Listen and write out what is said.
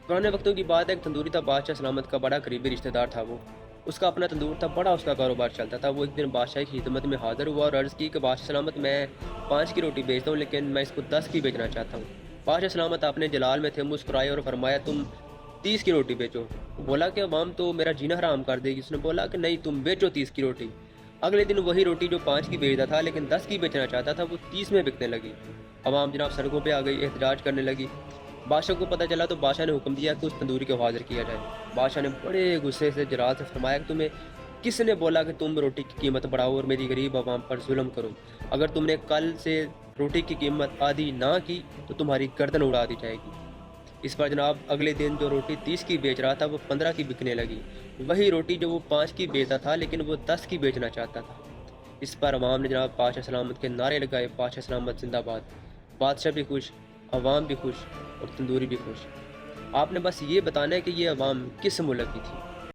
पुराने वक्तों की बात है, एक तंदूरी था, बादशाह सलामत का बड़ा करीबी रिश्तेदार था वो। उसका अपना तंदूर था, बड़ा उसका कारोबार चलता था। वो एक दिन बादशाह की खिदमत में हाज़िर हुआ और अर्ज़ की कि बादशाह सलामत, मैं 5 की रोटी बेचता हूँ, लेकिन मैं इसको 10 की बेचना चाहता हूँ। बादशाह सलामत अपने जलाल में थे, मुस्कुराए और फरमाया, तुम 30 की रोटी बेचो। वो बोला कि अवाम तो मेरा जीना हराम कर देगी। उसने बोला कि नहीं, तुम बेचो 30 की रोटी। अगले दिन वही रोटी जो 5 की बेचता था लेकिन 10 की बेचना चाहता था, वो 30 में बिकने लगी। अवाम जनाब सड़कों पे आ गई, एहतजाज करने लगी। बादशाह को पता चला तो बादशाह ने हुक्म दिया कि उस तंदूरी को हाजिर किया जाए। बादशाह ने बड़े गुस्से से जलाल से फरमाया कि तुम्हें किसने बोला कि तुम रोटी की कीमत बढ़ाओ और मेरी गरीब आवाम पर जुल्म करो? अगर तुमने कल से रोटी की कीमत आधी ना की तो तुम्हारी गर्दन उड़ा दी जाएगी। इस पर जनाब अगले दिन जो रोटी 30 की बेच रहा था वो 15 की बिकने लगी। वही रोटी जो वो 5 की बेचता था लेकिन वो 10 की बेचना चाहता था। इस पर अवाम ने जनाब बादशाह सलामत के नारे लगाए, बादशाह सलामत जिंदाबाद। बादशाह भी खुश, अवाम भी खुश और तंदूरी भी खुश। आपने बस ये बताना है कि ये अवाम किस मुल्क की थी।